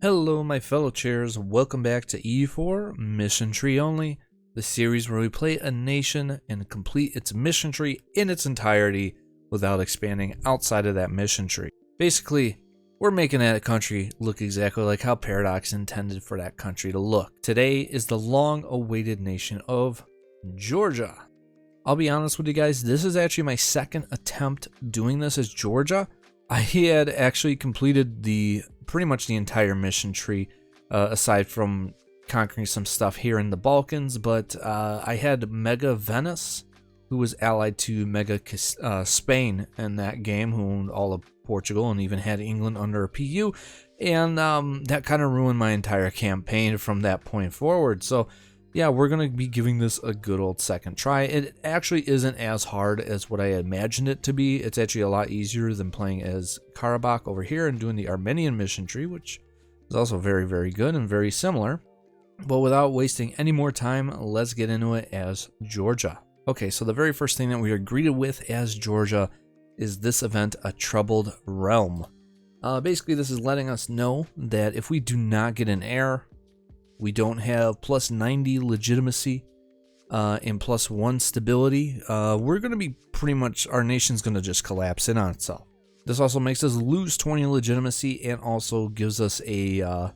Hello my fellow chairs, welcome back to EU4 Mission Tree Only, the series where we play a nation and complete its mission tree in its entirety without expanding outside of that mission tree. Basically, we're making that country look exactly like how Paradox intended for that country to look. Today is the long-awaited nation of Georgia. I'll be honest with you guys, this is actually my second attempt doing this as Georgia. I had actually completed pretty much the entire mission tree, aside from conquering some stuff here in the Balkans, but I had Mega Venice, who was allied to Mega Spain in that game, who owned all of Portugal and even had England under a PU, and that kind of ruined my entire campaign from that point forward. So yeah, we're going to be giving this a good old second try. It actually isn't as hard as what I imagined it to be. It's actually a lot easier than playing as Karabakh over here and doing the Armenian mission tree, which is also very, very good and very similar. But without wasting any more time, let's get into it as Georgia. Okay, so the very first thing that we are greeted with as Georgia is this event, A Troubled Realm. Basically, this is letting us know that if we do not get an heir, we don't have plus 90 legitimacy and plus 1 stability, we're going to be pretty much, our nation's going to just collapse in on itself. This also makes us lose 20 legitimacy and also gives us a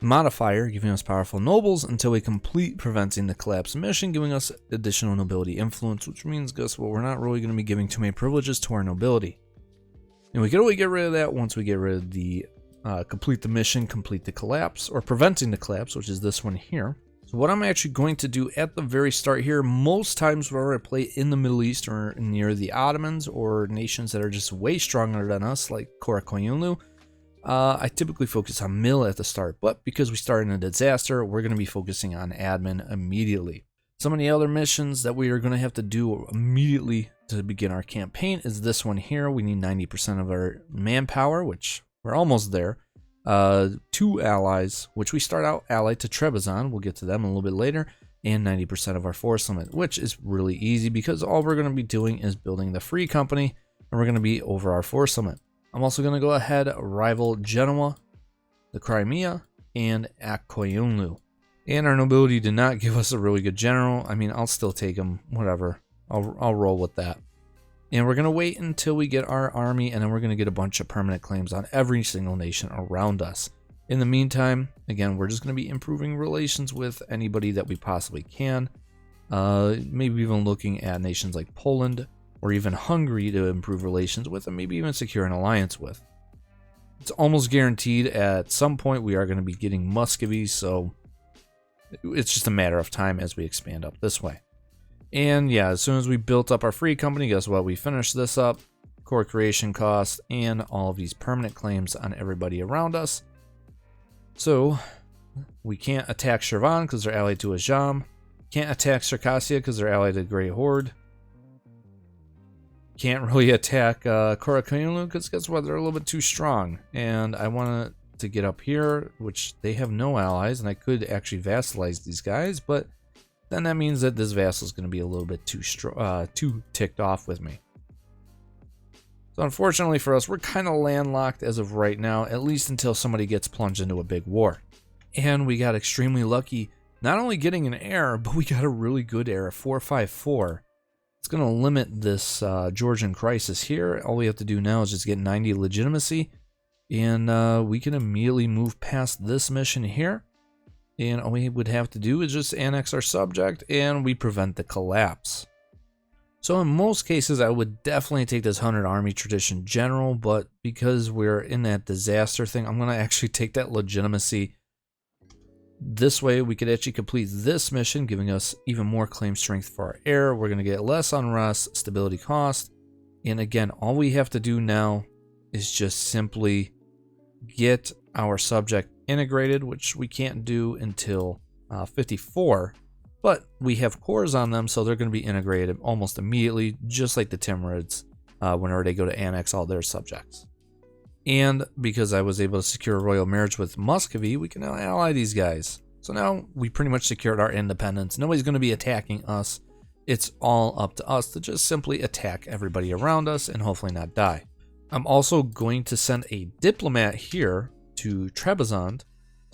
modifier, giving us powerful nobles until we complete preventing the collapse mission, giving us additional nobility influence, which means, guess what, we're not really going to be giving too many privileges to our nobility. And we can only get rid of that once we get rid of the complete the mission, complete the collapse, or preventing the collapse, which is this one here. So what I'm actually going to do at the very start here, most times whenever I play in the Middle East or near the Ottomans or nations that are just way stronger than us, like Qara Qoyunlu, I typically focus on mill at the start, but because we start in a disaster, we're going to be focusing on admin immediately. Some of the other missions that we are going to have to do immediately to begin our campaign is this one here. We need 90% of our manpower, which we're almost there. 2 allies, which we start out allied to Trebizond. We'll get to them a little bit later. And 90% of our force limit, which is really easy because all we're going to be doing is building the free company, and we're going to be over our force limit. I'm also going to go ahead, rival Genoa, the Crimea, and Eu4 Qoyunlu. And our nobility did not give us a really good general. I mean, I'll still take him, whatever. I'll roll with that. And we're going to wait until we get our army, and then we're going to get a bunch of permanent claims on every single nation around us. In the meantime, again, we're just going to be improving relations with anybody that we possibly can. Maybe even looking at nations like Poland or even Hungary to improve relations with, and maybe even secure an alliance with. It's almost guaranteed at some point we are going to be getting Muscovy, so it's just a matter of time as we expand up this way. And yeah, as soon as we built up our free company, guess what? We finished this up, core creation cost, and all of these permanent claims on everybody around us. So we can't attack Shirvan because they're allied to Ajam. Can't attack Circassia because they're allied to Great Horde. Can't really attack Qara Qoyunlu because guess what? They're a little bit too strong. And I want to get up here, which they have no allies, and I could actually vassalize these guys, but then that means that this vassal is going to be a little bit too ticked off with me. So unfortunately for us, we're kind of landlocked as of right now, at least until somebody gets plunged into a big war. And we got extremely lucky, not only getting an heir, but we got a really good heir, 454. It's going to limit this Georgian crisis here. All we have to do now is just get 90 legitimacy, and we can immediately move past this mission here. And all we would have to do is just annex our subject, and we prevent the collapse. So in most cases, I would definitely take this 100 army tradition general, but because we're in that disaster thing, I'm going to actually take that legitimacy. This way, we could actually complete this mission, giving us even more claim strength for our heir. We're going to get less unrest, stability cost. And again, all we have to do now is just simply get our subject integrated, which we can't do until 54, but we have cores on them, so they're going to be integrated almost immediately, just like the Timurids whenever they go to annex all their subjects. And because I was able to secure a royal marriage with Muscovy, we can now ally these guys. So now we pretty much secured our independence. Nobody's going to be attacking us. It's all up to us to just simply attack everybody around us and hopefully not die. I'm also going to send a diplomat here to Trebizond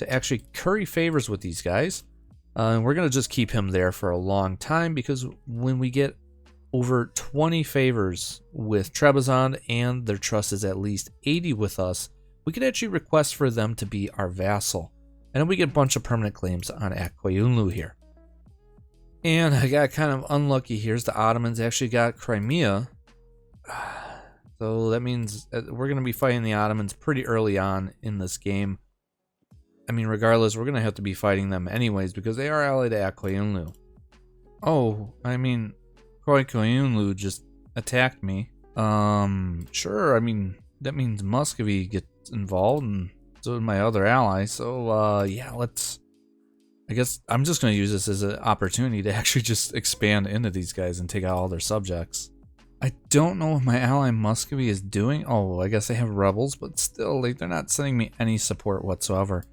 to actually curry favors with these guys. And we're going to just keep him there for a long time, because when we get over 20 favors with Trebizond and their trust is at least 80 with us, we could actually request for them to be our vassal. And then we get a bunch of permanent claims on Qara Qoyunlu here. And I got kind of unlucky here. The Ottomans actually got Crimea. So that means we're going to be fighting the Ottomans pretty early on in this game. I mean, regardless, we're going to have to be fighting them anyways, because they are allied to Qara Qoyunlu. Oh, I mean, Qara Qoyunlu just attacked me. Sure, I mean, that means Muscovy gets involved, and so did my other ally. So, yeah, I guess I'm just going to use this as an opportunity to actually just expand into these guys and take out all their subjects. I don't know what my ally Muscovy is doing. Oh, I guess they have rebels, but still, like, they're not sending me any support whatsoever.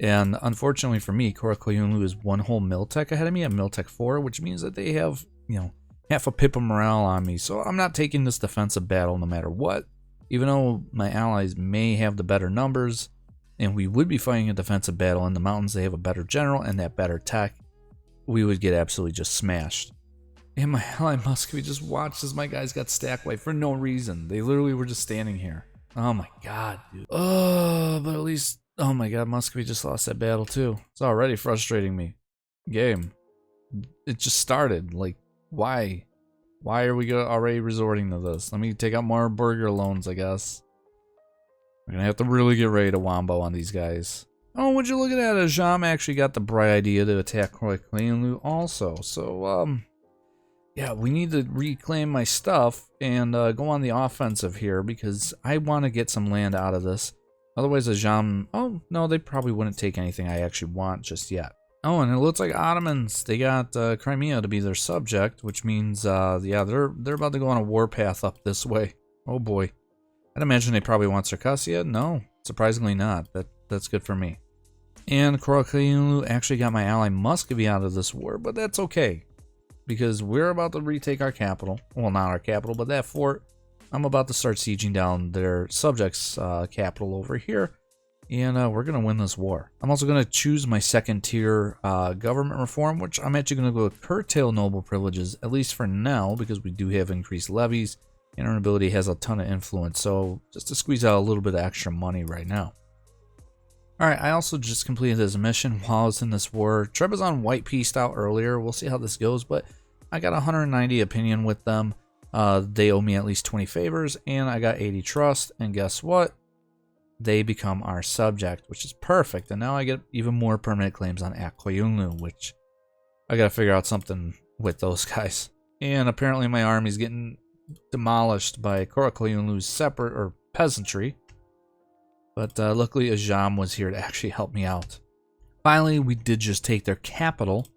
And unfortunately for me, Qara Qoyunlu is one whole Miltech ahead of me, a Miltech 4, which means that they have, you know, half a pip of morale on me. So I'm not taking this defensive battle no matter what. Even though my allies may have the better numbers, and we would be fighting a defensive battle in the mountains, they have a better general and that better tech, we would get absolutely just smashed. And my ally Muscovy just watched as my guys got stack wiped for no reason. They literally were just standing here. Oh my god, dude. Oh, but at least, oh my god, Muscovy just lost that battle too. It's already frustrating me. Game. It just started. Like, why? Why are we already resorting to this? Let me take out more burger loans, I guess. We're gonna have to really get ready to wombo on these guys. Oh, would you look at that? Ajam actually got the bright idea to attack Qara Qoyunlu also. So, yeah, we need to reclaim my stuff and go on the offensive here, because I want to get some land out of this. Otherwise, Ajam... Oh, no, they probably wouldn't take anything I actually want just yet. Oh, and it looks like Ottomans, they got Crimea to be their subject, which means, yeah, they're about to go on a warpath up this way. Oh, boy. I'd imagine they probably want Circassia. No, surprisingly not. That's good for me. And Qara Qoyunlu actually got my ally Muscovy out of this war, but that's okay, because we're about to retake our capital. Well, not our capital, but that fort. I'm about to start sieging down their subjects' capital over here, and we're going to win this war. I'm also going to choose my second tier government reform, which I'm actually going to go curtail noble privileges, at least for now, because we do have increased levies, and our nobility has a ton of influence, so just to squeeze out a little bit of extra money right now. Alright, I also just completed this mission while I was in this war. Trebizond white pieced out earlier. We'll see how this goes, but I got 190 opinion with them. They owe me at least 20 favors, and I got 80 trust, and guess what? They become our subject, which is perfect. And now I get even more permanent claims on Qara Qoyunlu, which I gotta figure out something with those guys. And apparently my army's getting demolished by Qara Qoyunlu's separate or peasantry. But luckily Ajam was here to actually help me out. Finally, we did just take their capital.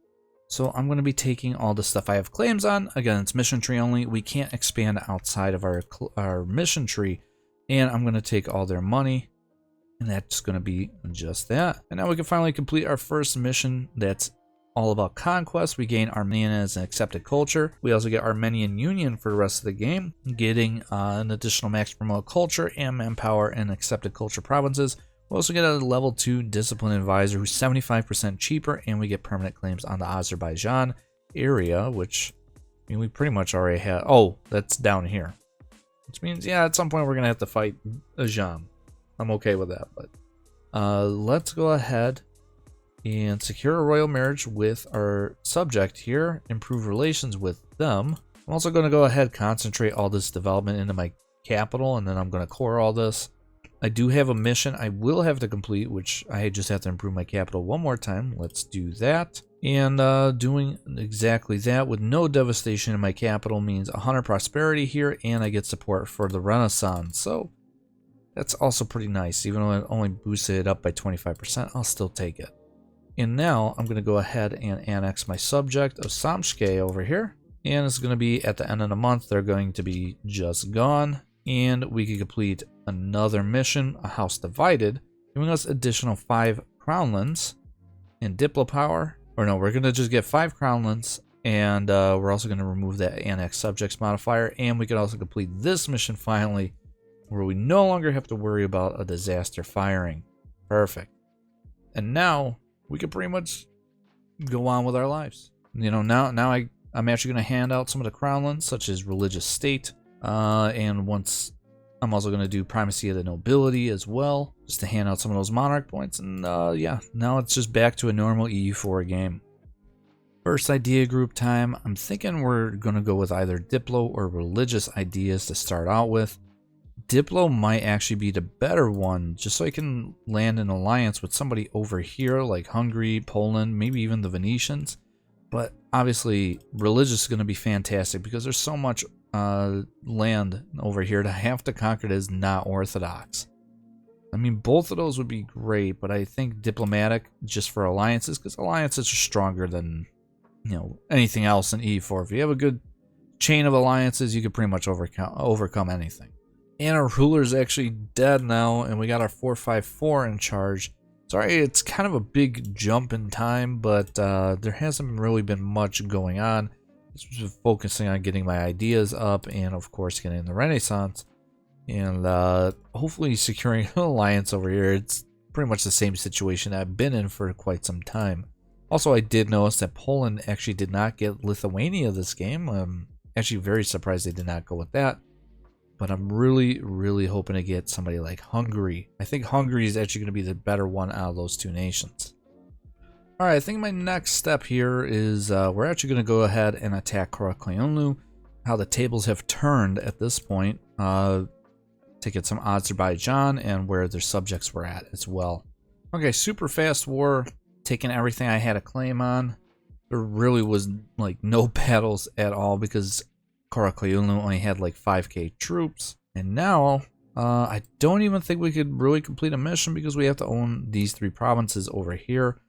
So I'm going to be taking all the stuff I have claims on. Again, it's mission tree only. We can't expand outside of our mission tree. And I'm going to take all their money. And that's going to be just that. And now we can finally complete our first mission. That's all about conquest. We gain Armenian as an accepted culture. We also get Armenian Union for the rest of the game, getting an additional max promote culture and manpower and accepted culture provinces. We also get a level 2 discipline advisor who's 75% cheaper, and we get permanent claims on the Azerbaijan area, which I mean, we pretty much already have. Oh, that's down here, which means, yeah, at some point we're gonna have to fight Ajam. I'm okay with that, but let's go ahead and secure a royal marriage with our subject here, improve relations with them. I'm also going to go ahead and concentrate all this development into my capital, and then I'm going to core all this. I do have a mission I will have to complete, which I just have to improve my capital one more time. Let's do that. And doing exactly that with no devastation in my capital means 100 prosperity here, and I get support for the Renaissance. So that's also pretty nice. Even though it only boosted it up by 25%, I'll still take it. And now I'm going to go ahead and annex my subject of Samshke over here. And it's going to be at the end of the month. They're going to be just gone. And we can complete another mission, a house divided, giving us additional 5 crownlands and diplo power. Or no, we're going to just get 5 crownlands. And we're also going to remove that annex subjects modifier. And we can also complete this mission finally, where we no longer have to worry about a disaster firing. Perfect. And now we can pretty much go on with our lives. You know, now I'm actually going to hand out some of the crownlands, such as religious state, and once I'm also going to do primacy of the nobility as well, just to hand out some of those monarch points. And yeah, now it's just back to a normal EU4 game. First idea group time. I'm thinking we're going to go with either Diplo or religious ideas to start out with. Diplo might actually be the better one, just so I can land an alliance with somebody over here like Hungary, Poland, maybe even the Venetians. But obviously religious is going to be fantastic because there's so much land over here to have to conquer that is not orthodox. I mean, both of those would be great, but I think diplomatic just for alliances, because alliances are stronger than, you know, anything else in E4. If you have a good chain of alliances, you can pretty much overcome anything. And our ruler's actually dead now, and we got our 454 in charge. Sorry, it's kind of a big jump in time, but there hasn't really been much going on. Just focusing on getting my ideas up, and of course getting the Renaissance, and hopefully securing an alliance over here. It's pretty much the same situation I've been in for quite some time. Also, I did notice that Poland actually did not get Lithuania this game. I'm actually very surprised they did not go with that. But I'm really hoping to get somebody like Hungary. I think Hungary is actually going to be the better one out of those two nations. Alright, I think my next step here is we're actually going to go ahead and attack Qara Qoyunlu. How the tables have turned at this point to get some Azerbaijan and where their subjects were at as well. Okay, super fast war, taking everything I had a claim on. There really was like no battles at all because Qara Qoyunlu only had like 5k troops. And now I don't even think we could really complete a mission because we have to own these three provinces over here.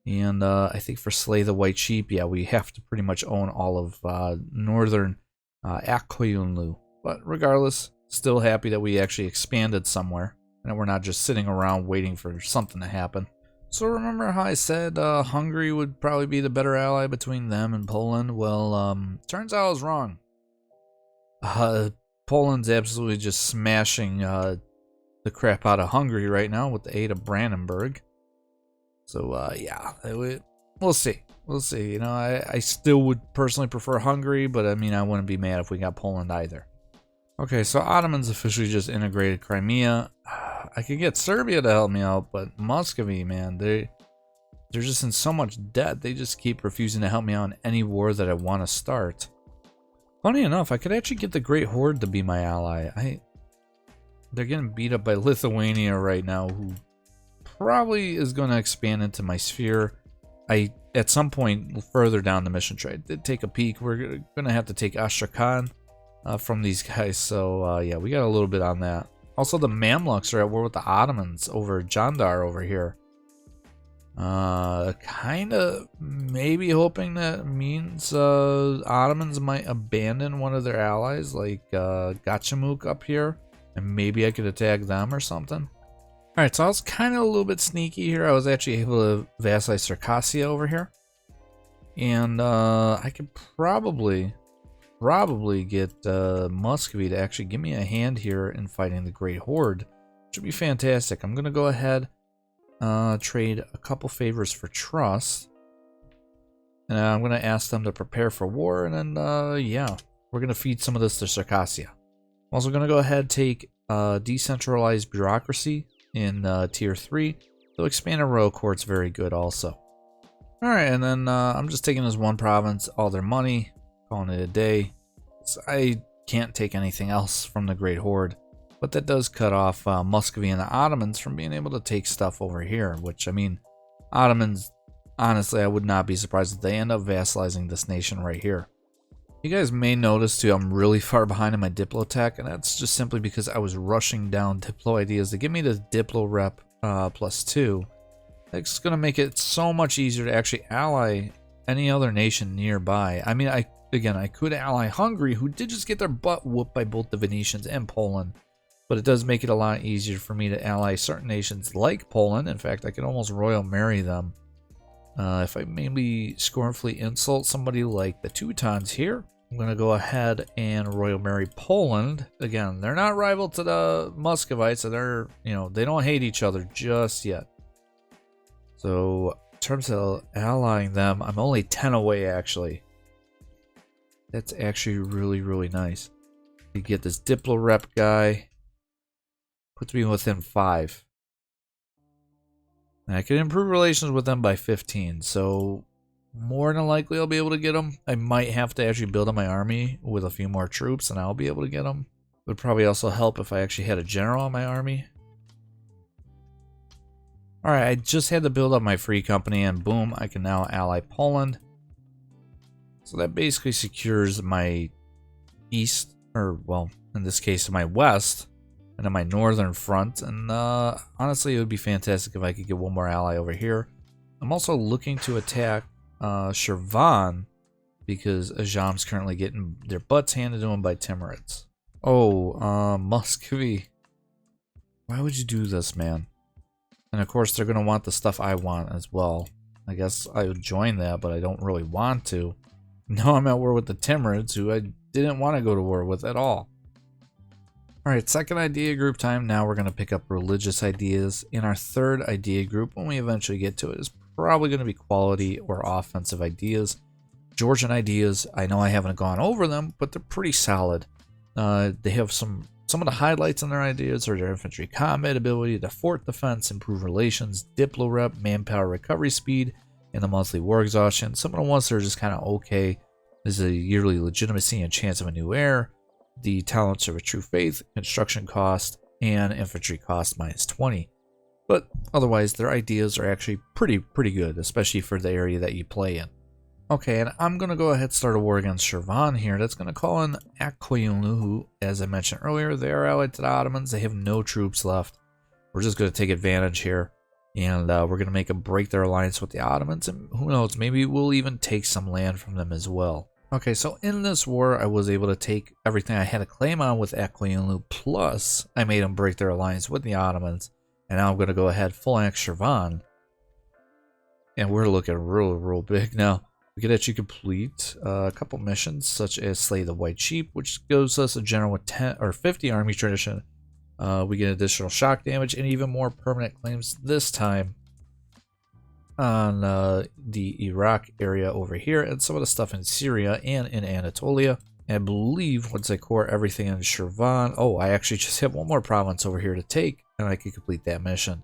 And I think for Slay the White Sheep, yeah, we have to pretty much own all of northern Eu4 Qoyunlu. But regardless, still happy that we actually expanded somewhere and that we're not just sitting around waiting for something to happen. So remember how I said Hungary would probably be the better ally between them and Poland? Well, turns out I was wrong. Poland's absolutely just smashing the crap out of Hungary right now with the aid of Brandenburg. So yeah, we'll see. We'll see. You know, I still would personally prefer Hungary, but I mean, I wouldn't be mad if we got Poland either. Okay, so Ottomans officially just integrated Crimea. I could get Serbia to help me out, but Muscovy, man, they're just in so much debt. They just keep refusing to help me out in any war that I want to start. Funny enough, I could actually get the Great Horde to be my ally. They're getting beat up by Lithuania right now, who probably is going to expand into my sphere. At some point further down the mission tree, I did take a peek. We're going to have to take Astrakhan from these guys. So yeah, we got a little bit on that. Also, the Mamluks are at war with the Ottomans over Jandar over here. Kind of maybe hoping that means Ottomans might abandon one of their allies, like Gachamuk up here, and maybe I could attack them or something. Alright, so I was kind of a little bit sneaky here. I was actually able to vassalize Circassia over here, and I could probably get Muscovy to actually give me a hand here in fighting the Great Horde, which would be fantastic. I'm gonna go ahead trade a couple favors for trust, and I'm going to ask them to prepare for war, and then yeah, we're going to feed some of this to Circassia. I'm also going to go ahead and take decentralized bureaucracy in tier 3. So expanded royal court's very good also. Alright, and then I'm just taking this one province, all their money, calling it a day. So I can't take anything else from the Great Horde. But that does cut off Muscovy and the Ottomans from being able to take stuff over here, which, I mean, Ottomans, honestly, I would not be surprised if they end up vassalizing this nation right here. You guys may notice, too, I'm really far behind in my Diplo tech, and that's just simply because I was rushing down Diplo ideas to give me the Diplo rep +2. It's going to make it so much easier to actually ally any other nation nearby. I mean, I could ally Hungary, who did just get their butt whooped by both the Venetians and Poland. But it does make it a lot easier for me to ally certain nations like Poland. In fact, I can almost royal marry them. If I maybe scornfully insult somebody like the Teutons here, I'm going to go ahead and royal marry Poland. Again, they're not rival to the Muscovites, so they're, you know, they don't hate each other just yet. So in terms of allying them, I'm only 10 away actually. That's actually really, really nice. You get this Diplo rep guy. Puts me within 5. And I can improve relations with them by 15. So more than likely I'll be able to get them. I might have to actually build up my army with a few more troops and I'll be able to get them. It would probably also help if I actually had a general in my army. Alright, I just had to build up my free company and boom, I can now ally Poland. So that basically secures my east, or well, in this case my west, and then my northern front. And honestly, it would be fantastic if I could get one more ally over here. I'm also looking to attack Shirvan because Ajam's currently getting their butts handed to him by Timurids. Oh, Muscovy. Why would you do this, man? And of course, they're going to want the stuff I want as well. I guess I would join that, but I don't really want to. Now I'm at war with the Timurids, who I didn't want to go to war with at all. Alright, second idea group time. Now we're going to pick up religious ideas. In our third idea group, when we eventually get to it, is probably going to be quality or offensive ideas. Georgian ideas, I know I haven't gone over them, but they're pretty solid. They have some of the highlights in their ideas are their infantry combat ability, the fort defense, improved relations, diplo rep, manpower recovery speed, and the monthly war exhaustion. Some of the ones that are just kind of okay is the yearly legitimacy and chance of a new heir, the talents of a true faith, construction cost, and infantry cost -20. But otherwise, their ideas are actually pretty good, especially for the area that you play in. Okay, and I'm going to go ahead and start a war against Shirvan here. That's going to call in Eu4 1.36, who, as I mentioned earlier, they are allied to the Ottomans. They have no troops left. We're just going to take advantage here, and we're going to make them break their alliance with the Ottomans, and who knows, maybe we'll even take some land from them as well. Okay, so in this war, I was able to take everything I had a claim on with Eu4 1.36, plus I made them break their alliance with the Ottomans, and now I'm going to go ahead full axe Shirvan, and we're looking real big now. We could actually complete a couple missions, such as Slay the White Sheep, which gives us a general with 10 or 50 army tradition. We get additional shock damage and even more permanent claims this time on the Iraq area over here, and some of the stuff in Syria and in Anatolia. And I believe once I core everything in Shirvan, oh, I actually just have one more province over here to take, and I can complete that mission.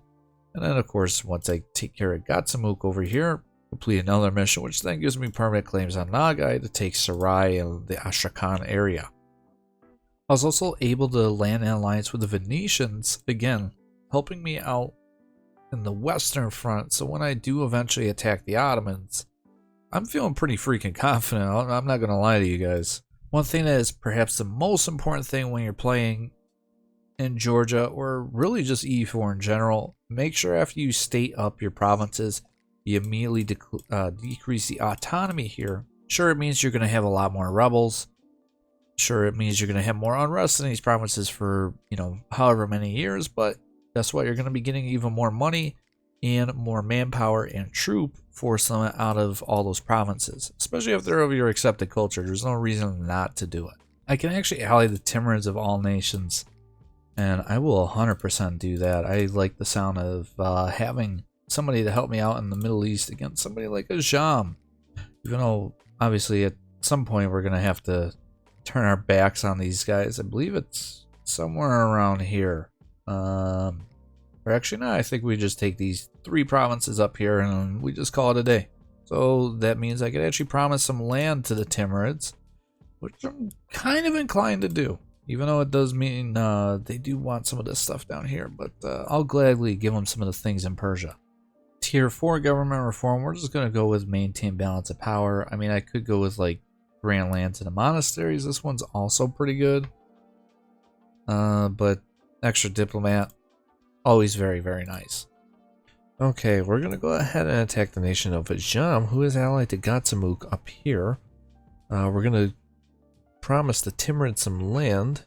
And then, of course, once I take care of Gatsamuk over here, complete another mission, which then gives me permanent claims on Nagai to take Sarai and the Astrakhan area. I was also able to land an alliance with the Venetians, again, helping me out in the western front, so when I do eventually attack the Ottomans, I'm feeling pretty freaking confident. I'm not going to lie to you guys. One thing that is perhaps the most important thing when you're playing in Georgia, or really just EU4 in general, make sure after you state up your provinces, you immediately decrease the autonomy here. Sure, it means you're going to have a lot more rebels. Sure, it means you're going to have more unrest in these provinces for, you know, however many years, but guess what? You're going to be getting even more money and more manpower and troop force them out of all those provinces, especially if they're of your accepted culture. There's no reason not to do it. I can actually ally the Timurids of all nations, and I will 100% do that. I like the sound of having somebody to help me out in the Middle East against somebody like Ajam. Even though, obviously, at some point we're going to have to turn our backs on these guys. I believe it's somewhere around here. Or actually, no, I think we just take these 3 provinces up here and we just call it a day. So that means I could actually promise some land to the Timurids, which I'm kind of inclined to do. Even though it does mean they do want some of this stuff down here, but I'll gladly give them some of the things in Persia. Tier 4 government reform, we're just going to go with maintain balance of power. I mean, I could go with like grant land to the monasteries. This one's also pretty good. But extra diplomat, always very nice. Okay, we're going to go ahead and attack the nation of Ajam, who is allied to Gatsamuk up here. We're going to promise the Timurids some land.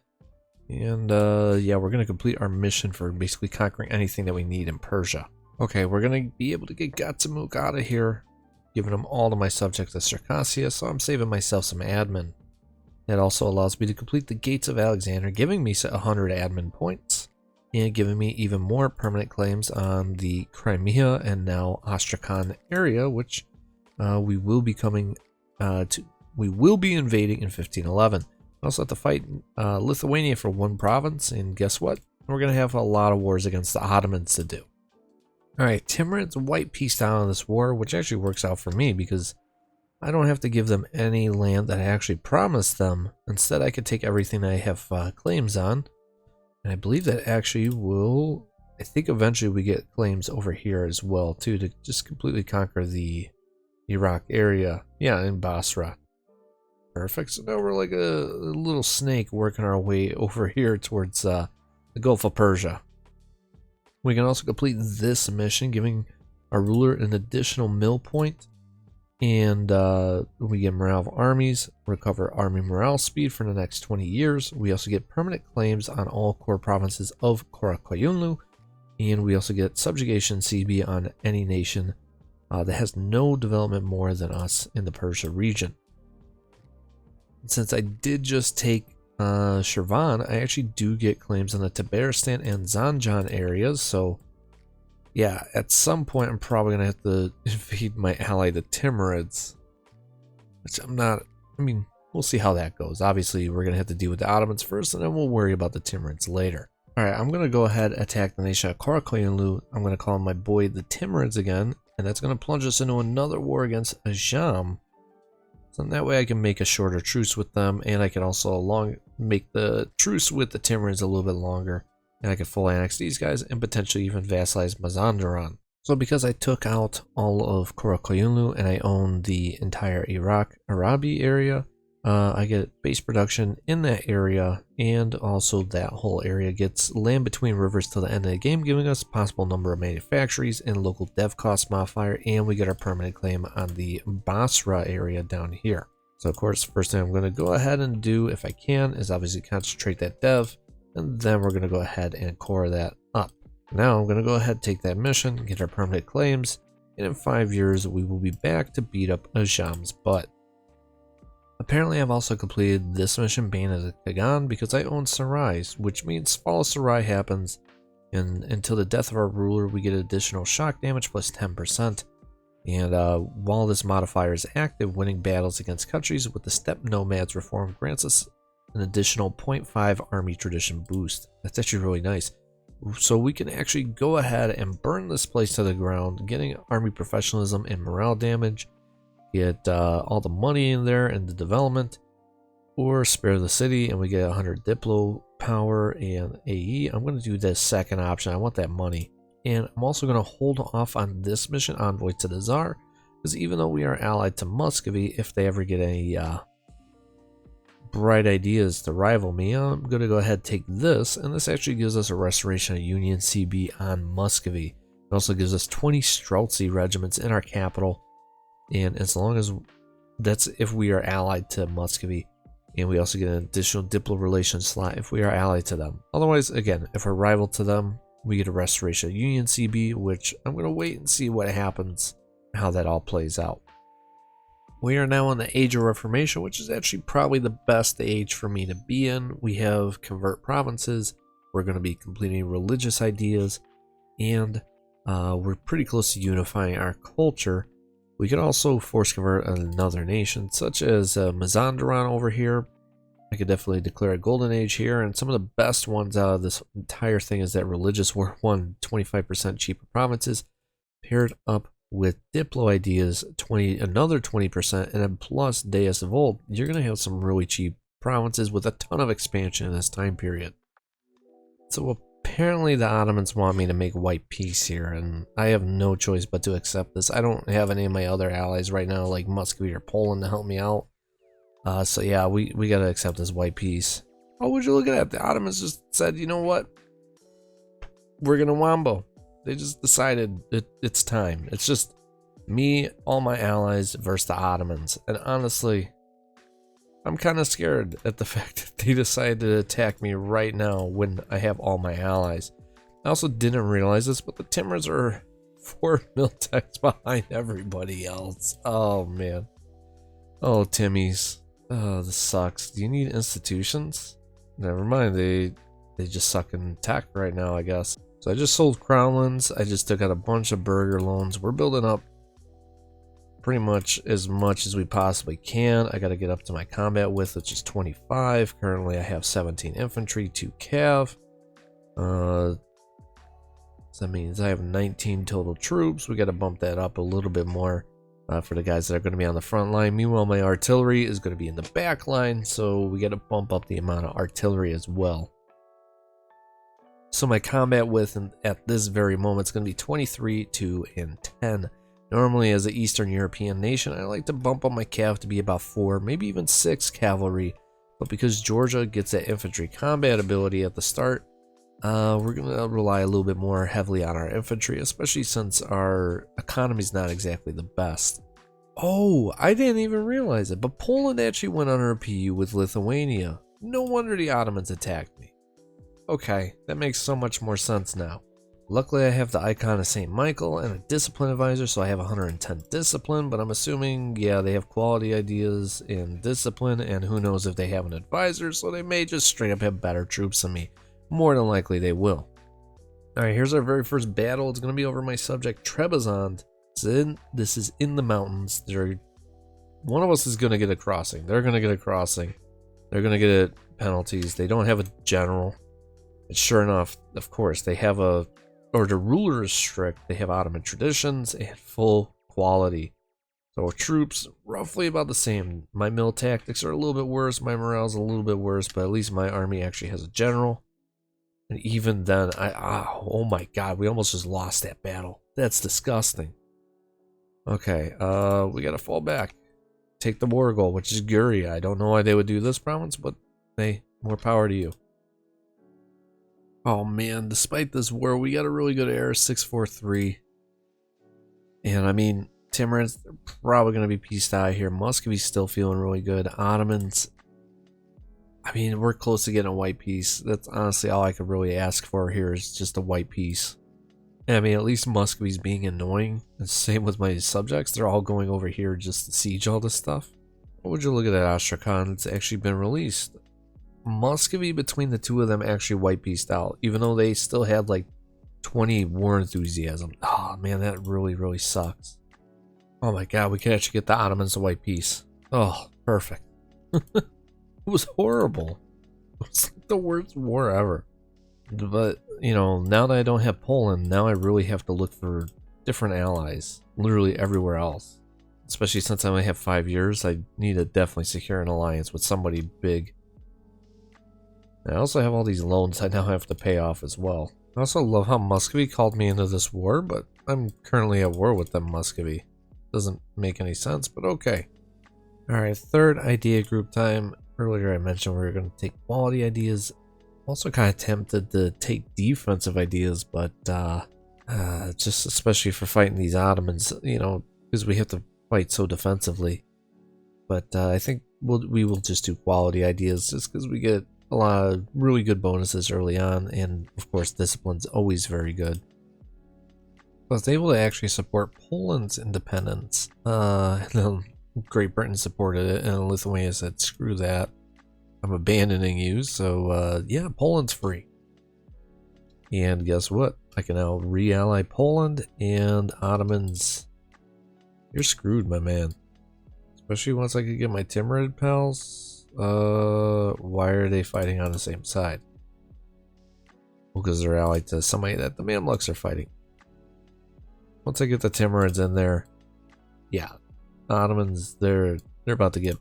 And yeah, we're going to complete our mission for basically conquering anything that we need in Persia. Okay, we're going to be able to get Gatsamuk out of here, giving them all to my subjects of Circassia, so I'm saving myself some admin. That also allows me to complete the Gates of Alexander, giving me 100 admin points. and giving me even more permanent claims on the Crimea and now Astrakhan area, which we will be coming to. We will be invading in 1511. We also have to fight Lithuania for one province, and guess what? We're going to have a lot of wars against the Ottomans to do. Alright, Timurids white peace down in this war, which actually works out for me because I don't have to give them any land that I actually promised them. Instead, I could take everything I have claims on. And I believe that actually will... I think eventually we get claims over here as well, too, to just completely conquer the Iraq area. Yeah, in Basra. Perfect. So now we're like a little snake working our way over here towards the Gulf of Persia. We can also complete this mission, giving our ruler an additional mill point. And we get morale of armies, recover army morale speed for the next 20 years. We also get permanent claims on all core provinces of Qara Qoyunlu. And we also get subjugation CB on any nation that has no development more than us in the Persia region. Since I did just take Shirvan, I actually do get claims on the Tabaristan and Zanjan areas, so yeah, at some point I'm probably going to have to invade my ally, the Timurids, which I'm not, I mean, we'll see how that goes. Obviously, we're going to have to deal with the Ottomans first, and then we'll worry about the Timurids later. Alright, I'm going to go ahead and attack the nation of Qara Qoyunlu. I'm going to call my boy the Timurids again, and that's going to plunge us into another war against Ajam. So that way I can make a shorter truce with them, and I can also make the truce with the Timurids a little bit longer. And I can full annex these guys and potentially even vassalize Mazandaran. So because I took out all of Qara Qoyunlu and I own the entire Iraq Arabi area, I get base production in that area, and also that whole area gets land between rivers till the end of the game, giving us possible number of manufactories and local dev cost modifier, and we get our permanent claim on the Basra area down here. So of course, first thing I'm going to go ahead and do, if I can, is obviously concentrate that dev, and then we're going to go ahead and core that up. Now I'm going to go ahead and take that mission, get our permanent claims, and in 5 years we will be back to beat up Ajam's butt. Apparently I've also completed this mission, Band of Kagan, because I own Sarais, which means fall Sarai happens, and until the death of our ruler we get additional shock damage plus 10%. And while this modifier is active, winning battles against countries with the Steppe Nomads reform grants us an additional 0.5 army tradition boost. That's actually really nice. So we can actually go ahead and burn this place to the ground, getting army professionalism and morale damage, get all the money in there and the development, or spare the city and we get 100 Diplo power and AE. I'm going to do this second option. I want that money. And I'm also going to hold off on this mission, Envoy to the Tsar, because even though we are allied to Muscovy, if they ever get any bright ideas to rival me, I'm going to go ahead and take this, and this actually gives us a restoration of Union CB on Muscovy. It also gives us 20 Streltsy regiments in our capital, and as long as that's if we are allied to Muscovy, and we also get an additional Diplo relations slot if we are allied to them. Otherwise, again, if we're rival to them, we get a restoration of Union CB, which I'm going to wait and see what happens, how that all plays out. We are now in the Age of Reformation, which is actually probably the best age for me to be in. We have convert provinces, we're going to be completing religious ideas, and we're pretty close to unifying our culture. We can also force convert another nation, such as Mazandaran over here. I could definitely declare a golden age here, and some of the best ones out of this entire thing is that religious war won 25% cheaper provinces, paired up with Diplo ideas, another 20%, and then plus Deus of Old. You're going to have some really cheap provinces with a ton of expansion in this time period. So apparently the Ottomans want me to make white peace here, and I have no choice but to accept this. I don't have any of my other allies right now, like Muscovy or Poland, to help me out. So yeah, we gotta accept this white peace. Oh, would you look at that? The Ottomans just said, you know what? We're gonna wombo. They just decided it's time. It's just me, all my allies versus the Ottomans. And honestly, I'm kind of scared at the fact that they decided to attack me right now when I have all my allies. I also didn't realize this, but the Timurids are 4 mil-techs behind everybody else. Oh man. Oh, Timmies. Oh, this sucks. Do you need institutions? Never mind, they they just suck in tech right now, I guess. So I just sold crownlands. I just took out a bunch of burgher loans. We're building up pretty much as we possibly can. I got to get up to my combat width, which is 25. Currently, I have 17 infantry, 2 cav. So that means I have 19 total troops. We got to bump that up a little bit more for the guys that are going to be on the front line. Meanwhile, my artillery is going to be in the back line, so we got to bump up the amount of artillery as well. So my combat width at this very moment is going to be 23, 2, and 10. Normally, as an Eastern European nation, I like to bump up my cav to be about 4, maybe even 6 cavalry. But because Georgia gets that infantry combat ability at the start, we're going to rely a little bit more heavily on our infantry, especially since our economy is not exactly the best. Oh, I didn't even realize it, but Poland actually went under a PU with Lithuania. No wonder the Ottomans attacked me. Okay, that makes so much more sense now. Luckily, I have the icon of St. Michael and a discipline advisor, so I have 110 discipline, but I'm assuming, yeah, they have quality ideas in discipline, and who knows if they have an advisor, so they may just straight up have better troops than me. More than likely, they will. Alright, here's our very first battle. It's going to be over my subject, Trebizond. This is in the mountains. One of us is going to get a crossing. They're going to get a crossing. They're going to get penalties. They don't have a general. And sure enough, of course, they have the ruler is strict. They have Ottoman traditions and full quality. So troops, roughly about the same. My mill tactics are a little bit worse. My morale's a little bit worse, but at least my army actually has a general. And even then, oh my god, we almost just lost that battle. That's disgusting. Okay, we gotta fall back. Take the war goal, which is Guria. I don't know why they would do this province, but hey, more power to you. Oh man, despite this war, we got a really good air, 643. And I mean, Timurids, they're probably going to be pieced out here. Muscovy's still feeling really good. Ottomans, I mean, we're close to getting a white piece. That's honestly all I could really ask for here is just a white piece. And I mean, at least Muscovy's being annoying. And same with my subjects. They're all going over here just to siege all this stuff. What would you look at that, Astrakhan? It's actually been released. Muscovy, between the two of them, actually white pieced out, even though they still had like 20 war enthusiasm. Oh man, that really, really sucks. Oh my god, we can actually get the Ottomans a white piece. Oh, perfect. It was horrible. It was like the worst war ever. But, you know, now that I don't have Poland, now I really have to look for different allies, literally everywhere else. Especially since I only have 5 years, I need to definitely secure an alliance with somebody big. I also have all these loans I now have to pay off as well. I also love how Muscovy called me into this war, but I'm currently at war with them, Muscovy. Doesn't make any sense, but okay. Alright, third idea group time. Earlier I mentioned we were going to take quality ideas. Also kind of tempted to take defensive ideas, but just especially for fighting these Ottomans, you know, because we have to fight so defensively. But I think we will just do quality ideas just because we get a lot of really good bonuses early on, and of course discipline's always very good. I was able to actually support Poland's independence. And then Great Britain supported it, and Lithuania said, screw that. I'm abandoning you, so yeah, Poland's free. And guess what? I can now re-ally Poland, and Ottomans, you're screwed, my man. Especially once I could get my Timurid pals. Why are they fighting on the same side? Well, because they're allied to somebody that the Mamluks are fighting. Once I get the Timurids in there, yeah, Ottomans, they're about to get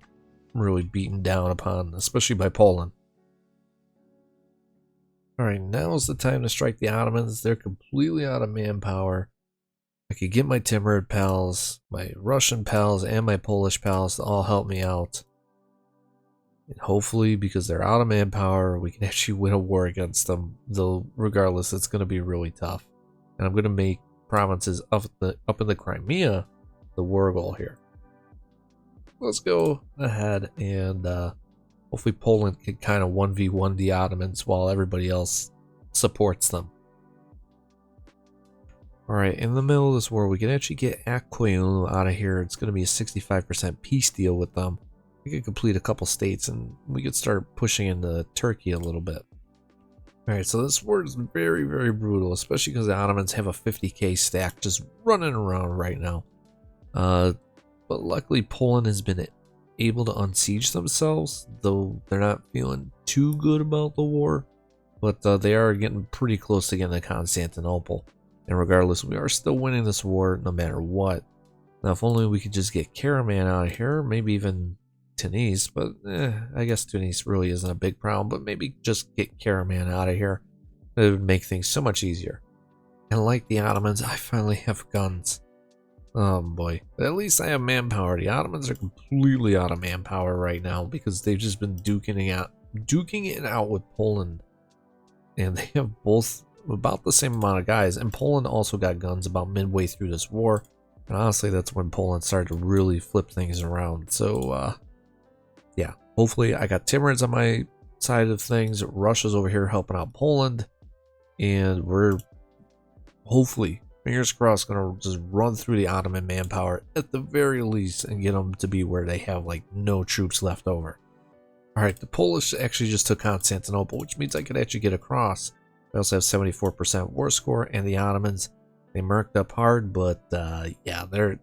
really beaten down upon, especially by Poland. Alright, now's the time to strike the Ottomans. They're completely out of manpower. I could get my Timurid pals, my Russian pals, and my Polish pals to all help me out. And hopefully, because they're out of manpower, we can actually win a war against them. Though, regardless, it's going to be really tough. And I'm going to make provinces up in the Crimea the war goal here. Let's go ahead and hopefully Poland can kind of 1v1 the Ottomans while everybody else supports them. Alright, in the middle of this war, we can actually get Eu4 Qoyunlu out of here. It's going to be a 65% peace deal with them. We could complete a couple states and we could start pushing into Turkey a little bit. Alright, so this war is very, very brutal, especially because the Ottomans have a 50k stack just running around right now. But luckily Poland has been able to unsiege themselves, though they're not feeling too good about the war. But they are getting pretty close to getting to Constantinople. And regardless, we are still winning this war no matter what. Now, if only we could just get Karaman out of here, maybe even Tunis, but I guess Tunis really isn't a big problem, but maybe just get Karaman out of here. It would make things so much easier. And like the Ottomans, I finally have guns. Oh boy. But at least I have manpower. The Ottomans are completely out of manpower right now because they've just been duking it out with Poland. And they have both about the same amount of guys. And Poland also got guns about midway through this war. And honestly, that's when Poland started to really flip things around. So, yeah. Hopefully, I got Timurids on my side of things. Russia's over here helping out Poland. And we're hopefully, fingers crossed, going to just run through the Ottoman manpower at the very least and get them to be where they have, like, no troops left over. Alright, the Polish actually just took Constantinople, which means I could actually get across. I also have 74% war score, and the Ottomans, they murked up hard, but yeah, they're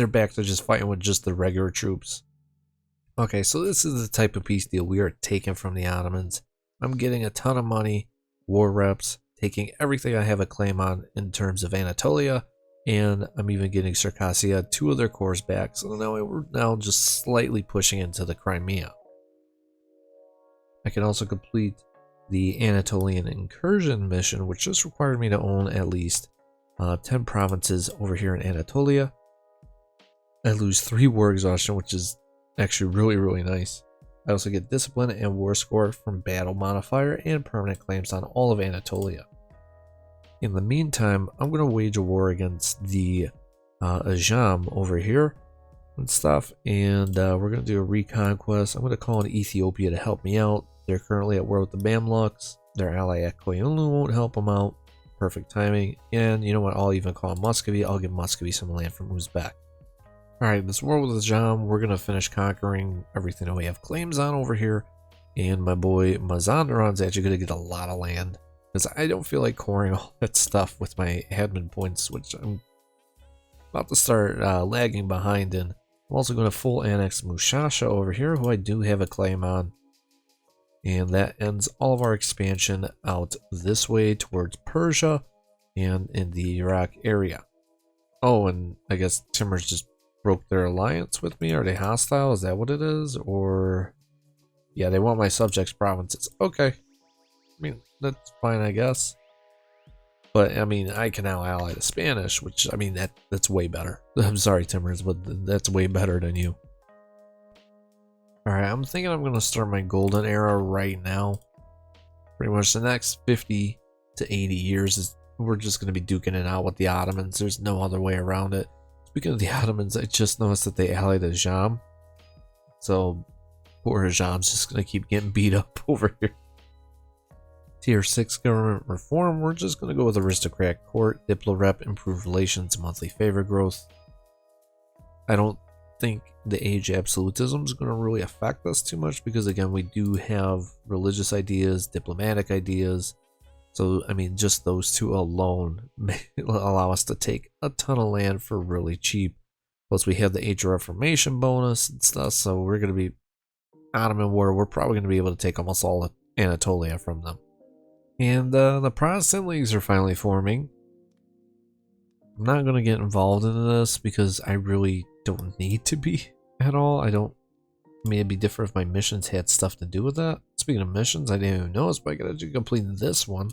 back to just fighting with just the regular troops. Okay, so this is the type of peace deal we are taking from the Ottomans. I'm getting a ton of money, war reps, taking everything I have a claim on in terms of Anatolia, and I'm even getting Circassia, 2 of their cores back, so now we're now just slightly pushing into the Crimea. I can also complete the Anatolian incursion mission, which just required me to own at least 10 provinces over here in Anatolia. I lose 3 war exhaustion, which is actually really, really nice. I also get discipline and war score from battle modifier and permanent claims on all of Anatolia. In the meantime, I'm going to wage a war against the Ajam over here and stuff, and we're going to do a reconquest. I'm going to call on Ethiopia to help me out. They're currently at war with the Mamluks. Their ally at Qoyunlu won't help them out. Perfect timing. And you know what? I'll even call Muscovy. I'll give Muscovy some land from Uzbek. Alright, this war with Ajam, we're going to finish conquering everything that we have claims on over here. And my boy Mazandaran's actually going to get a lot of land. Because I don't feel like coring all that stuff with my admin points, which I'm about to start lagging behind in. I'm also going to full annex Mushasha over here, who I do have a claim on. And that ends all of our expansion out this way towards Persia and in the Iraq area. Oh, and I guess Timur's just broke their alliance with me. Are they hostile? Is that what it is? Or yeah, they want my subjects' provinces. Okay. I mean, that's fine, I guess. But, I mean, I can now ally the Spanish, which, I mean, that's way better. I'm sorry, Timurs, but that's way better than you. Alright, I'm thinking I'm going to start my golden era right now. Pretty much the next 50 to 80 years, we're just going to be duking it out with the Ottomans. There's no other way around it. Speaking of the Ottomans, I just noticed that they allied Ajam. So, poor Ajam's just going to keep getting beat up over here. Tier 6 government reform, we're just going to go with aristocrat court, diplo-rep, improved relations, monthly favor growth. I don't think the age absolutism is going to really affect us too much because, again, we do have religious ideas, diplomatic ideas. So, I mean, just those 2 alone may allow us to take a ton of land for really cheap. Plus, we have the Age of Reformation bonus and stuff, so we're going to be Ottoman War. We're probably going to be able to take almost all of Anatolia from them. And the Protestant leagues are finally forming. I'm not going to get involved in this because I really don't need to be at all. I mean, it'd be different if my missions had stuff to do with that. Speaking of missions, I didn't even notice, but I got to complete this one.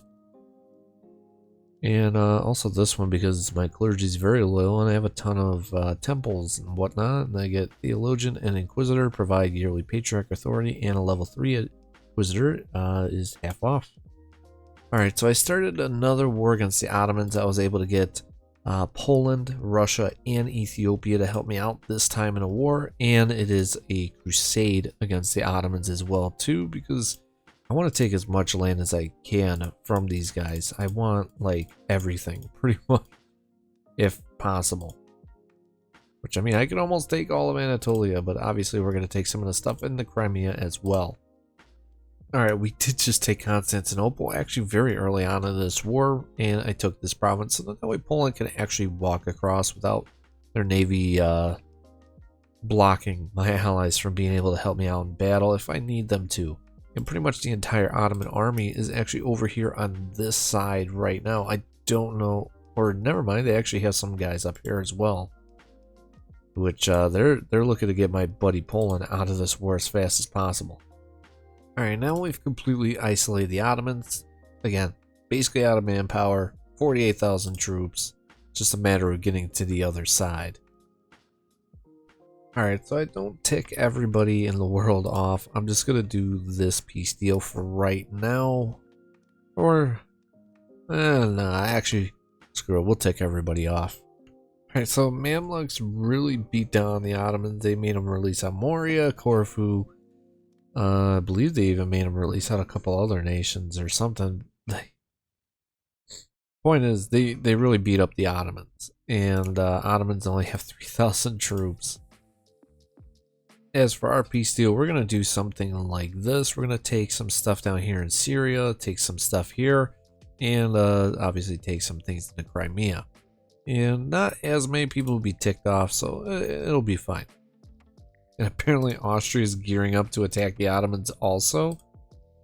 And also this one because my clergy is very loyal and I have a ton of temples and whatnot. And I get Theologian and Inquisitor, provide yearly Patriarch authority, and a level 3 Inquisitor is half off. Alright, so I started another war against the Ottomans. I was able to get Poland, Russia, and Ethiopia to help me out this time in a war. And it is a crusade against the Ottomans as well, too, because I want to take as much land as I can from these guys. I want, like, everything, pretty much, if possible. Which, I mean, I can almost take all of Anatolia, but obviously we're going to take some of the stuff in the Crimea as well. Alright, we did just take Constantinople actually very early on in this war, and I took this province, so that way Poland can actually walk across without their navy blocking my allies from being able to help me out in battle if I need them to. And pretty much the entire Ottoman army is actually over here on this side right now. I don't know, or never mind, they actually have some guys up here as well. Which they're looking to get my buddy Poland out of this war as fast as possible. Alright, now we've completely isolated the Ottomans. Again, basically out of manpower, 48,000 troops. Just a matter of getting to the other side. Alright, so I don't tick everybody in the world off. I'm just going to do this peace deal for right now. Or, no, actually, screw it, we'll tick everybody off. Alright, so Mamluks really beat down the Ottomans. They made them release out Moria, Corfu. I believe they even made them release out a couple other nations or something. Point is, they really beat up the Ottomans. And Ottomans only have 3,000 troops. As for our peace deal, we're going to do something like this. We're going to take some stuff down here in Syria, take some stuff here, and obviously take some things into Crimea. And not as many people will be ticked off, so it'll be fine. And apparently Austria is gearing up to attack the Ottomans also.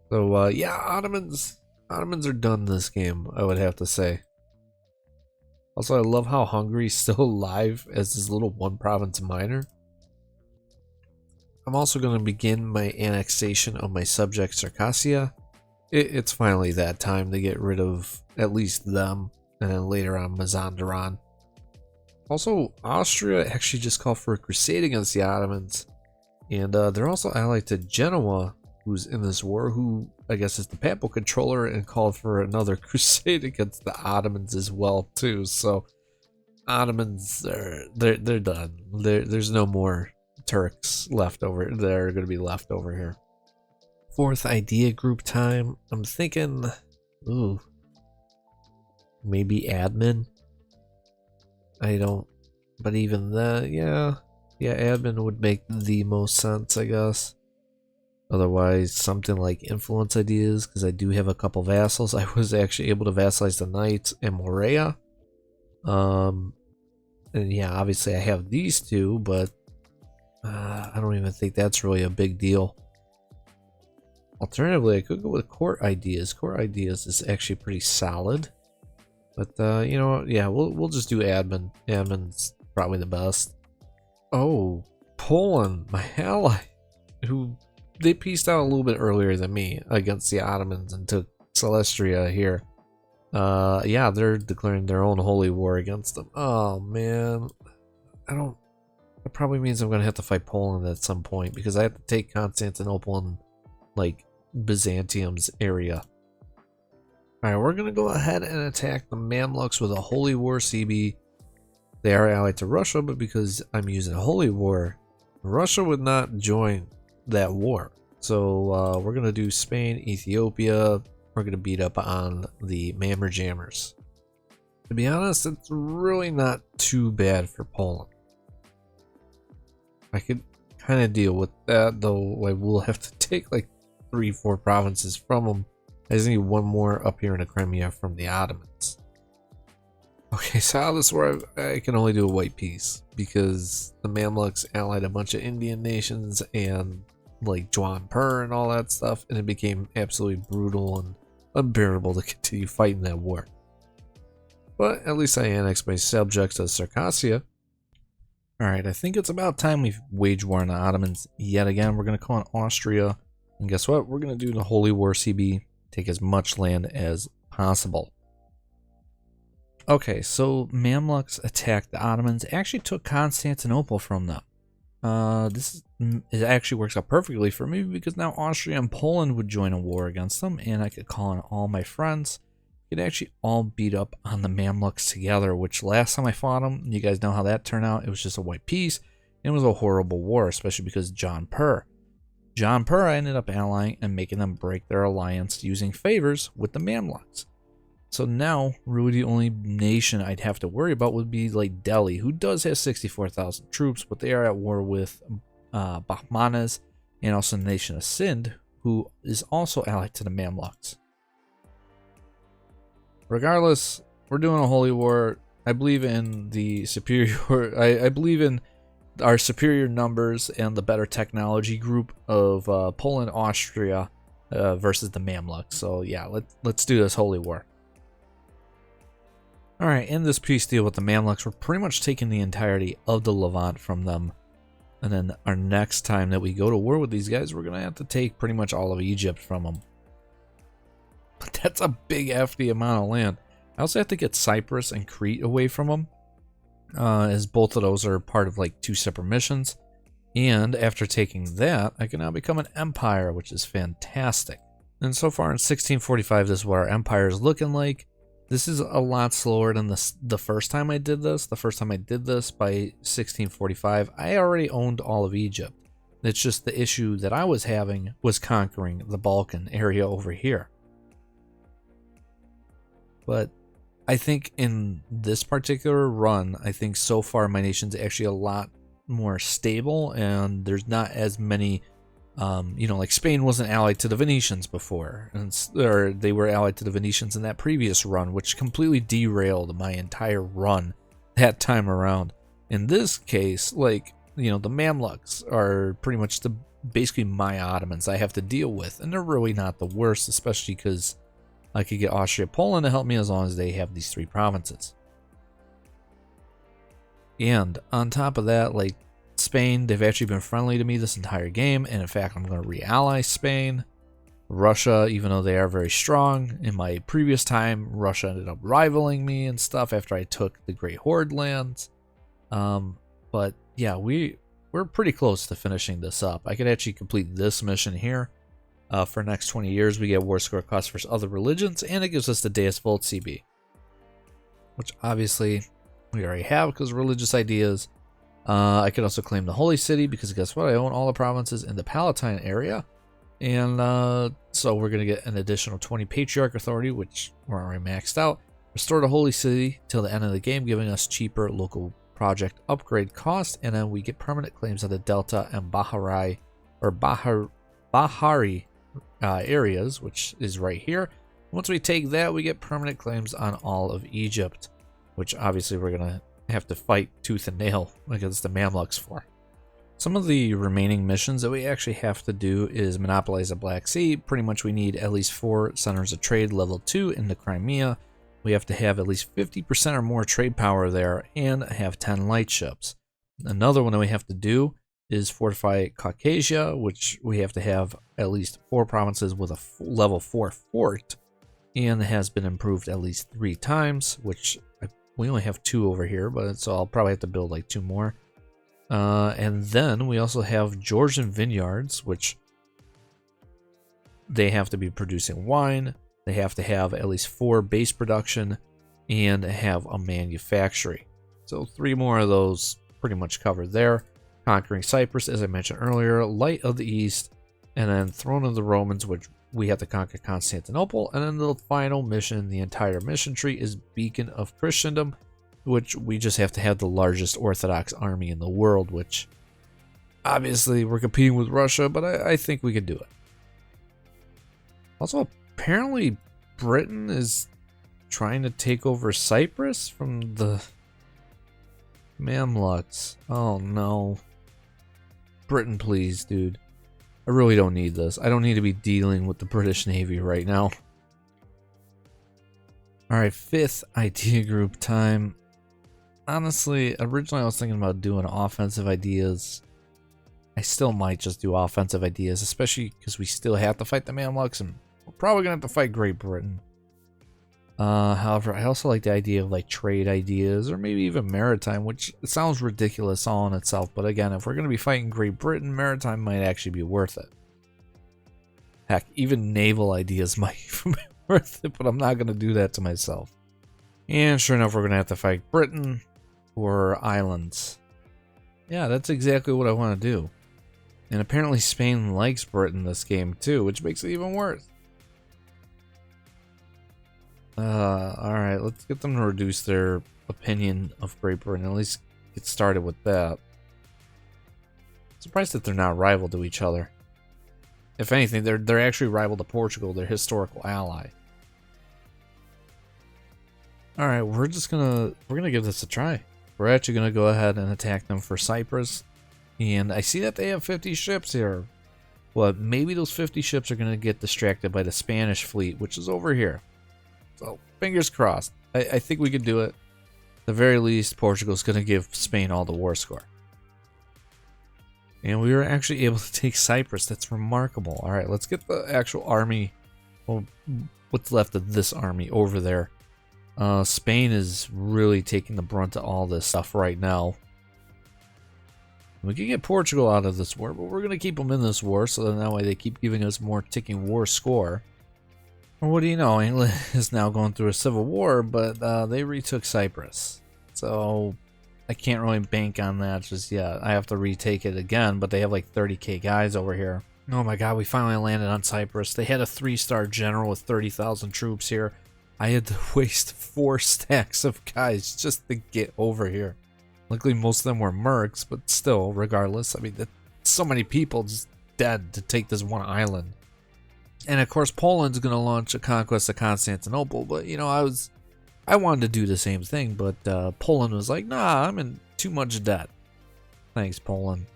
So yeah, Ottomans are done this game, I would have to say. Also, I love how Hungary's still alive as this little one province minor. I'm also going to begin my annexation of my subject Circassia. It's finally that time to get rid of at least them, and then later on Mazandaran. Also, Austria actually just called for a crusade against the Ottomans, and they're also allied to Genoa, who's in this war, who I guess is the papal controller, and called for another crusade against the Ottomans as well too. So Ottomans they're done. There's no more Turks left over. They're going to be left over here. Fourth idea group time. I'm thinking, ooh, maybe admin. I don't, but even that, yeah, admin would make the most sense, I guess. Otherwise, something like influence ideas, because I do have a couple vassals. I was actually able to vassalize the Knights and Morea. And yeah, obviously I have these two, but I don't even think that's really a big deal. Alternatively, I could go with court ideas. Court ideas is actually pretty solid. But you know what? Yeah, we'll just do admin. Admin's probably the best. Oh, Poland, my ally, who they pieced out a little bit earlier than me against the Ottomans and took Celestria here. Yeah, they're declaring their own holy war against them. Oh man, that probably means I'm gonna have to fight Poland at some point because I have to take Constantinople and like Byzantium's area. Alright, we're gonna go ahead and attack the Mamluks with a holy war CB. They are allied to Russia, but because I'm using a holy war, Russia would not join that war. So we're gonna do Spain, Ethiopia. We're gonna beat up on the Mammer Jammers. To be honest, it's really not too bad for Poland. I could kind of deal with that, though I will have to take like 3-4 provinces from them. I just need one more up here in the Crimea from the Ottomans. Okay, so how this works, I can only do a white peace because the Mamluks allied a bunch of Indian nations and like Jaunpur and all that stuff, and it became absolutely brutal and unbearable to continue fighting that war. But at least I annexed my subjects as Circassia. Alright, I think it's about time we've waged war on the Ottomans yet again. We're going to call on Austria, and guess what? We're going to do the Holy War CB, take as much land as possible. Okay, so Mamluks attacked the Ottomans, actually took Constantinople from them. It actually works out perfectly for me because now Austria and Poland would join a war against them, and I could call on all my friends. We could actually all beat up on the Mamluks together, which last time I fought them, you guys know how that turned out. It was just a white peace. It was a horrible war, especially because Jaunpur I ended up allying and making them break their alliance using favors with the Mamluks. So now, really the only nation I'd have to worry about would be like Delhi, who does have 64,000 troops, but they are at war with Bahmanas and also the nation of Sindh, who is also allied to the Mamluks. Regardless, we're doing a holy war. I believe in the superior. I believe in our superior numbers and the better technology group of Poland, Austria versus the Mamluks. So yeah, let's do this holy war. All right, in this peace deal with the Mamluks, we're pretty much taking the entirety of the Levant from them. And then our next time that we go to war with these guys, we're going to have to take pretty much all of Egypt from them. But that's a big hefty amount of land. I also have to get Cyprus and Crete away from them, as both of those are part of like 2 separate missions. And after taking that, I can now become an empire, which is fantastic. And so far in 1645, this is what our empire is looking like. This is a lot slower than the first time I did this. The first time I did this by 1645, I already owned all of Egypt. It's just the issue that I was having was conquering the Balkan area over here. But I think in this particular run, I think so far my nation's actually a lot more stable, and there's not as many, like Spain wasn't allied to the Venetians before, or they were allied to the Venetians in that previous run, which completely derailed my entire run that time around. In this case, the Mamluks are pretty much basically my Ottomans I have to deal with, and they're really not the worst, especially because I could get Austria, Poland to help me as long as they have these 3 provinces. And on top of that, like Spain, they've actually been friendly to me this entire game, and in fact, I'm going to re-ally Spain. Russia, even though they are very strong, in my previous time, Russia ended up rivaling me and stuff after I took the Great Horde lands. But yeah, we're pretty close to finishing this up. I could actually complete this mission here. For the next 20 years, we get war score costs versus other religions, and it gives us the Deus Vult CB, which obviously we already have because religious ideas. I could also claim the Holy City because guess what? I own all the provinces in the Palatine area, and so we're going to get an additional 20 Patriarch Authority, which we're already maxed out. Restore the Holy City till the end of the game, giving us cheaper local project upgrade cost, and then we get permanent claims of the Delta and Bahari areas, which is right here. Once we take that, we get permanent claims on all of Egypt, which obviously we're going to have to fight tooth and nail against the Mamluks for. Some of the remaining missions that we actually have to do is monopolize the Black Sea. Pretty much we need at least 4 centers of trade level 2 in the Crimea. We have to have at least 50% or more trade power there and have 10 light ships. Another one that we have to do is fortify Caucasus, which we have to have at least 4 provinces with a level 4 fort, and has been improved at least 3 times, which we only have 2 over here, but so I'll probably have to build like 2 more. And then we also have Georgian vineyards, which they have to be producing wine. They have to have at least 4 base production and have a manufactory. So 3 more of those pretty much covered there. Conquering Cyprus, as I mentioned earlier, Light of the East, and then Throne of the Romans, which we have to conquer Constantinople. And then the final mission, the entire mission tree, is Beacon of Christendom, which we just have to have the largest Orthodox army in the world, which obviously we're competing with Russia, but I think we can do it. Also, apparently Britain is trying to take over Cyprus from the Mamluks. Oh no. Britain, please, dude. I really don't need this. I don't need to be dealing with the British Navy right now. Alright, 5th idea group time. Honestly, originally I was thinking about doing offensive ideas. I still might just do offensive ideas, especially because we still have to fight the Mamluks, and we're probably going to have to fight Great Britain. However, I also like the idea of like trade ideas, or maybe even maritime, which sounds ridiculous all in itself, but again, if we're going to be fighting Great Britain, maritime might actually be worth it. Heck, even naval ideas might be worth it, but I'm not going to do that to myself. And sure enough, we're going to have to fight Britain or islands. Yeah, that's exactly what I want to do. And apparently Spain likes Britain this game too, which makes it even worse. Alright, let's get them to reduce their opinion of Great Britain, at least get started with that. Surprised that they're not rival to each other. if anything, they're actually rival to Portugal, their historical ally. All right, we're gonna give this a try. We're actually gonna go ahead and attack them for Cyprus, and I see that they have 50 ships here. Well, maybe those 50 ships are gonna get distracted by the Spanish fleet, which is over here. So fingers crossed. I think we can do it. At the very least, Portugal's gonna give Spain all the war score. And we were actually able to take Cyprus. That's remarkable. All right, let's get the actual army, well, what's left of this army over there. Spain is really taking the brunt of all this stuff right now. We can get Portugal out of this war, but we're going to keep them in this war, so that way they keep giving us more ticking war score. Or what do you know, England is now going through a civil war, but they retook Cyprus. So I can't really bank on that just yet. I have to retake it again, but they have like 30k guys over here. Oh my god, we finally landed on Cyprus. They had a 3-star general with 30,000 troops here. I had to waste 4 stacks of guys just to get over here. Luckily, most of them were mercs, but still, regardless, I mean, so many people just dead to take this one island. And of course, Poland's going to launch a conquest of Constantinople, but you know, I wanted to do the same thing, but Poland was like, nah, I'm in too much debt. Thanks, Poland.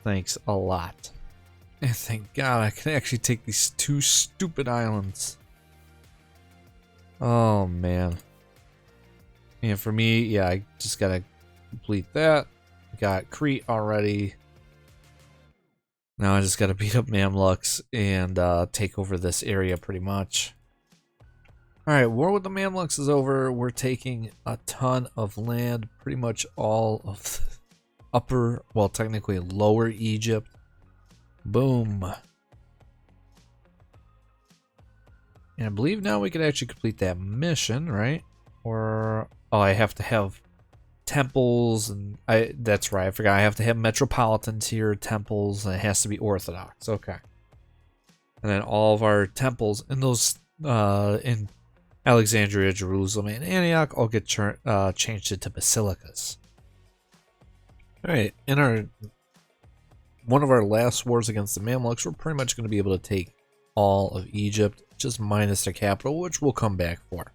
Thanks a lot. And thank God I can actually take these 2 stupid islands. Oh, man. And for me, yeah, I just gotta complete that. Got Crete already. Now I just gotta beat up Mamluks and take over this area pretty much. Alright, war with the Mamluks is over. We're taking a ton of land. Pretty much all of the upper, well, technically lower Egypt. Boom. And I believe now we could actually complete that mission, right? Or, oh, I have to have temples, and that's right, I forgot I have to have metropolitans here, temples, and it has to be Orthodox. Okay. And then all of our temples in those, in Alexandria, Jerusalem, and Antioch all get changed into basilicas. Alright, in one of our last wars against the Mamluks, we're pretty much going to be able to take all of Egypt, just minus their capital, which we'll come back for.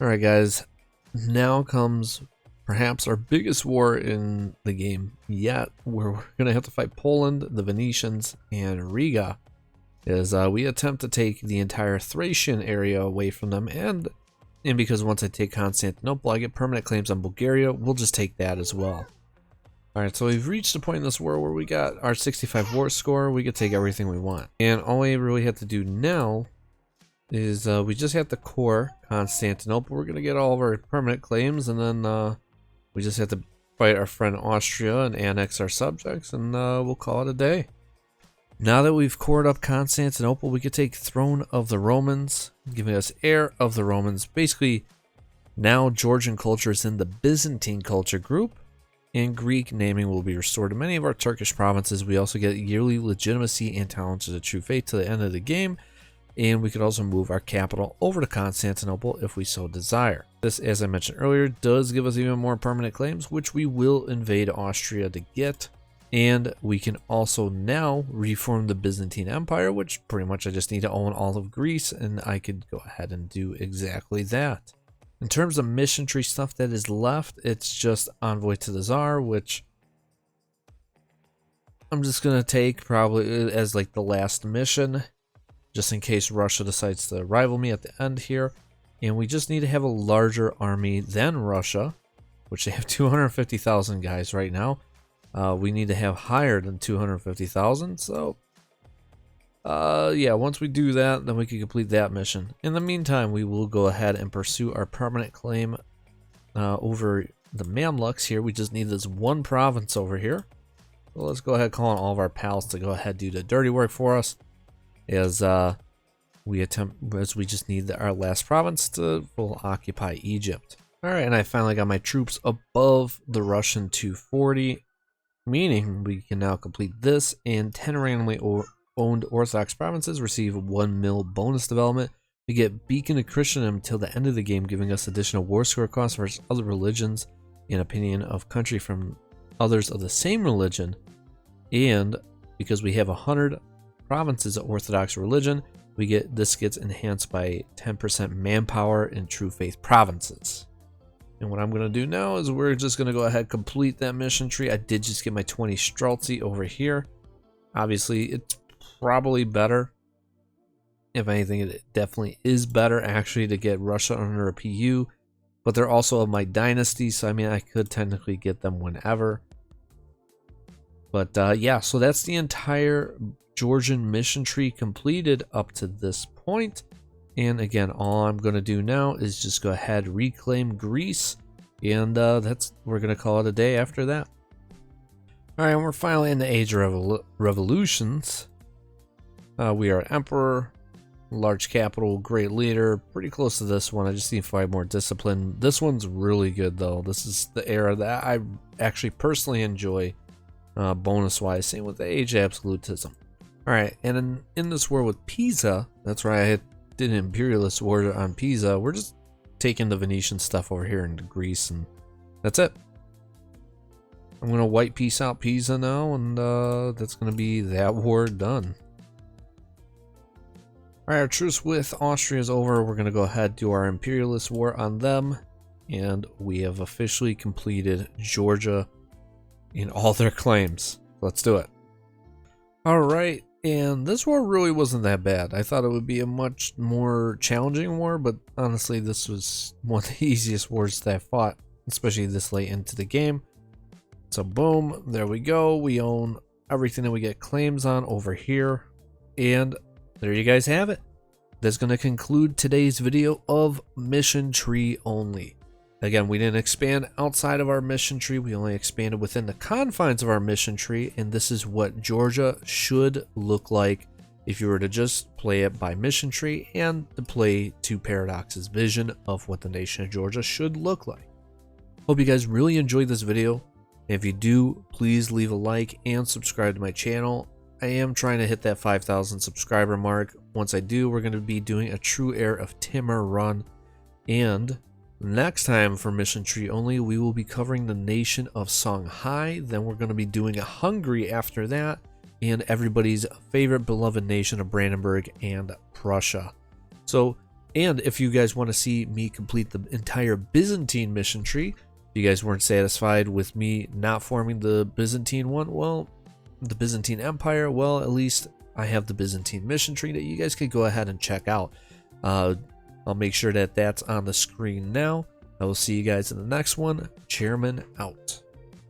Alright guys, now comes perhaps our biggest war in the game yet, where we're going to have to fight Poland, the Venetians, and Riga, as we attempt to take the entire Thracian area away from them, and because once I take Constantinople, I get permanent claims on Bulgaria, we'll just take that as well. Alright, so we've reached a point in this war where we got our 65 war score, we could take everything we want. And all we really have to do now is we just have to core Constantinople. We're going to get all of our permanent claims, and then we just have to fight our friend Austria and annex our subjects, and we'll call it a day. Now that we've cored up Constantinople, we could take Throne of the Romans, giving us Heir of the Romans. Basically, now Georgian culture is in the Byzantine culture group, and Greek naming will be restored to many of our Turkish provinces. We also get yearly legitimacy and tolerance to the true faith to the end of the game, and we could also move our capital over to Constantinople if we so desire. This, as I mentioned earlier, does give us even more permanent claims, which we will invade Austria to get, and we can also now reform the Byzantine Empire, which pretty much I just need to own all of Greece, and I could go ahead and do exactly that. In terms of mission tree stuff that is left, it's just Envoy to the Tsar, which I'm just going to take probably as like the last mission, just in case Russia decides to rival me at the end here. And we just need to have a larger army than Russia, which they have 250,000 guys right now. We need to have higher than 250,000, so yeah, once we do that, then we can complete that mission. In the meantime, we will go ahead and pursue our permanent claim over the Mamluks here. We just need this one province over here. So let's go ahead and call on all of our pals to go ahead and do the dirty work for us, as we just need our last province to full occupy Egypt. Alright, and I finally got my troops above the Russian 240, meaning we can now complete this, and 10 randomly owned Orthodox provinces receive 1 mil bonus development. We get Beacon of Christendom until the end of the game, giving us additional war score costs versus other religions and opinion of country from others of the same religion. And because we have 100 province is an Orthodox religion. This gets enhanced by 10% manpower in true faith provinces. And what I'm going to do now is we're just going to go ahead and complete that mission tree. I did just get my 20 Streltsy over here. Obviously, it's probably better. If anything, it definitely is better actually to get Russia under a PU. But they're also of my dynasty, so I mean, I could technically get them whenever. But yeah, so that's the entire Georgian mission tree completed up to this point. And again, all I'm going to do now is just go ahead, reclaim Greece, and we're going to call it a day after that. All right, and we're finally in the age of revolutions. We are Emperor, large capital, great leader, pretty close to this one. I just need 5 more discipline. This one's really good though. This is the era that I actually personally enjoy, bonus-wise. Same with the age of absolutism. All right, and in this war with Pisa, that's where I did an imperialist war on Pisa. We're just taking the Venetian stuff over here into Greece, and that's it. I'm gonna white peace out Pisa now, and that's gonna be that war done. All right, our truce with Austria is over. We're gonna go ahead and do our imperialist war on them, and we have officially completed Georgia in all their claims. Let's do it. All right. And this war really wasn't that bad. I thought it would be a much more challenging war, but honestly, this was one of the easiest wars that I fought, especially this late into the game. So boom, there we go. We own everything that we get claims on over here. And there you guys have it. That's going to conclude today's video of Mission Tree only. Again, we didn't expand outside of our mission tree. We only expanded within the confines of our mission tree, and this is what Georgia should look like if you were to just play it by mission tree and to play to Paradox's vision of what the nation of Georgia should look like. Hope you guys really enjoyed this video. If you do, please leave a like and subscribe to my channel. I am trying to hit that 5,000 subscriber mark. Once I do, we're going to be doing a true heir of Timur run, and next time for Mission Tree Only, we will be covering the nation of Songhai. Then we're going to be doing a Hungary after that, and everybody's favorite beloved nation of Brandenburg and Prussia. So, and if you guys want to see me complete the entire Byzantine mission tree, if you guys weren't satisfied with me not forming the Byzantine one, well, the Byzantine Empire, well, at least I have the Byzantine mission tree that you guys could go ahead and check out. I'll make sure that that's on the screen now. I will see you guys in the next one. Chairman out.